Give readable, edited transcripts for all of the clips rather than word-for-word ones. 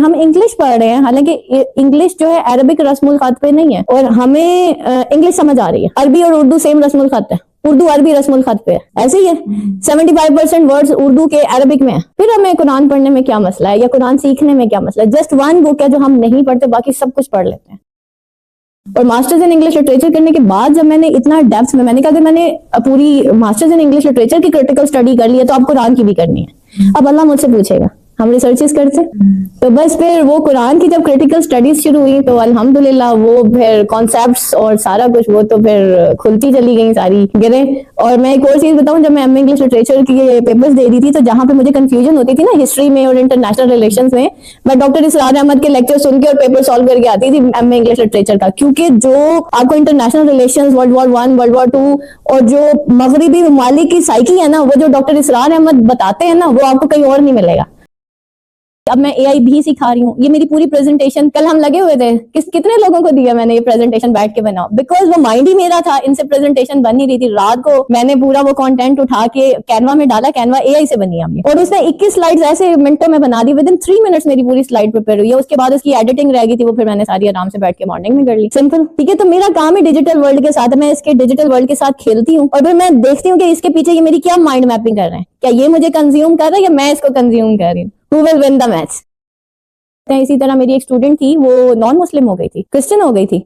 ہم انگلش پڑھ رہے ہیں، حالانکہ انگلش جو ہے عربک رسم الخط پہ نہیں ہے، اور ہمیں انگلش سمجھ آ رہی ہے. عربی اور اردو سیم رسم الخط ہے، اردو عربی رسم الخط پہ ہے، ایسے ہی ہے. 75% ورڈز اردو کے عربک میں ہیں. پھر ہمیں قرآن پڑھنے میں کیا مسئلہ ہے، یا قرآن سیکھنے میں کیا مسئلہ ہے؟ جسٹ ون بک ہے جو ہم نہیں پڑھتے، باقی سب کچھ پڑھ لیتے ہیں. اور ماسٹرز ان انگلش لٹریچر کرنے کے بعد جب میں نے اتنا ڈیپتھ میں نے کہا کہ میں نے پوری ماسٹرز ان انگلش لٹریچر کی کرٹیکل اسٹڈی کر لی ہے، تو اب قرآن کی بھی کرنی ہے. اب اللہ مجھ سے پوچھے گا، ہم ریسرچز کرتے تو بس پھر وہ قرآن کی جب کرٹیکل اسٹڈیز شروع ہوئی تو الحمدللہ وہ پھر کانسیپٹس اور سارا کچھ وہ تو پھر کھلتی چلی گئی ساری گریں. اور میں ایک اور چیز بتاؤں، جب میں ایم اے انگلش لٹریچر کی پیپرز دے رہی تھی تو جہاں پہ مجھے کنفیوژن ہوتی تھی نا ہسٹری میں اور انٹرنیشنل ریلیشنز میں ڈاکٹر اسرار احمد کے لیکچر سن کے اور پیپر سالو کر کے آتی تھی ایم اے انگلش لٹریچر کا، کیونکہ جو آپ کو international relations world war 1 world war 2 اور جو مغربی ممالک کی سائیکی ہے نا، وہ جو ڈاکٹر اسرار احمد بتاتے ہیں نا، وہ آپ کو کہیں اور نہیں ملے گا. اب میں اے آئی بھی سکھا رہی ہوں. یہ میری پوری پریزنٹیشن کل ہم لگے ہوئے تھے، کتنے لوگوں کو دیا میں نے یہ پریزنٹیشن بیٹھ کے بناؤ، بیکاز وہ مائنڈ ہی میرا تھا، ان سے پریزنٹیشن بن نہیں رہی تھی. رات کو میں نے پورا وہ کانٹینٹ اٹھا کے کینوا میں ڈالا، کینوا اے آئی سے بنی ہے اور اس نے 21 سلائڈز ایسے منٹوں میں بنا دی. ودن 3 منٹس میری پوری سلائڈ پریپیئر ہوئی ہے. اس کے بعد اس کی ایڈیٹنگ رہ گئی تھی، وہ پھر میں نے ساری آرام سے بیٹھ کے مارننگ میں کر لی. سمپل، ٹھیک ہے. تو میرا کام ہے ڈیجیٹل ورلڈ کے ساتھ، میں اس کے ڈیجیٹل ورلڈ کے ساتھ کھیلتی ہوں اور پھر میں دیکھتی ہوں کہ اس کے پیچھے یہ میری کیا مائنڈ میپنگ کر رہے ہیں، کیا یہ مجھے کنزیوم کر رہا ہے یا میں اس کو کنزیوم کر رہی ہوں. Who will win the match؟ اسی طرح میری ایک اسٹوڈنٹ تھی، وہ نان مسلم ہو گئی تھی، کرسچن ہو گئی تھی،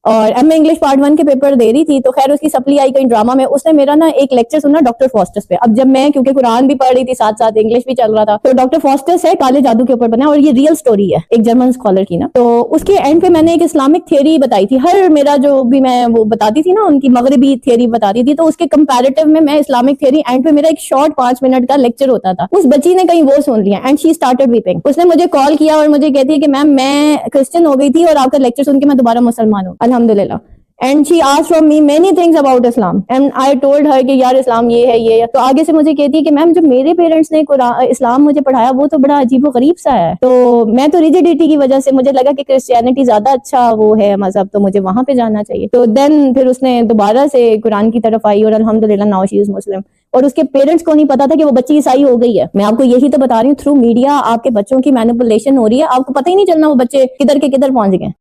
اور ایم اے انگلش پارٹ 1 کے پیپر دے رہی تھی. تو خیر اس کی سپلی آئی کہیں ڈرامہ میں، اس نے میرا نا ایک لیکچر سنا ڈاکٹر فاسٹس پہ. اب جب میں کیونکہ قرآن بھی پڑھ رہی تھی ساتھ ساتھ انگلش بھی چل رہا تھا، تو ڈاکٹر فاسٹس ہے کالے جادو کے اوپر بنا، اور یہ ریئل سٹوری ہے ایک جرمن اسکالر کی نا. تو اس کے اینڈ پہ میں نے ایک اسلامک تھیوری بتائی تھی. ہر میرا جو بھی میں وہ بتاتی تھی نا، ان کی مغربی تھیوری بتاتی تھی، تو اس کے کمپیریٹو میں اسلامک تھیوری اینڈ پہ میرا ایک شارٹ 5 منٹ کا لیکچر ہوتا تھا. اس بچی نے کہیں وہ سن لیا اینڈ شی اسٹارٹڈ ویپنگ. اس نے مجھے کال کیا اور مجھے کہتی ہے کہ میم میں کرسچن ہو گئی تھی اور آپ کا لیکچر سن کے میں دوبارہ مسلمان ہوں الحمدللہ. And she asked from me many things about Islam and I told her کہ یار اسلام یہ ہے یہ ہے. تو آگے سے مجھے کہتی ہے کہ میم جو میرے پیرنٹس نے اسلام مجھے پڑھایا وہ تو بڑا عجیب و غریب سا ہے. تو میں تو ریجیڈیٹی کی وجہ سے مجھے لگا کہ کرسچینٹی زیادہ اچھا وہ ہے مذہب، تو مجھے وہاں پہ جانا چاہیے. تو دین پھر اس نے دوبارہ سے قرآن کی طرف آئی اور الحمدللہ ناؤ شی از مسلم. اور اس کے پیرنٹس کو نہیں پتا تھا کہ وہ بچی عیسائی ہو گئی ہے. میں آپ کو یہی تو بتا رہی ہوں، تھرو میڈیا آپ کے بچوں کی مینیپولیشن ہو رہی ہے، آپ کو پتہ ہی نہیں چلنا وہ بچے کدھر کے کدھر پہنچ گئے.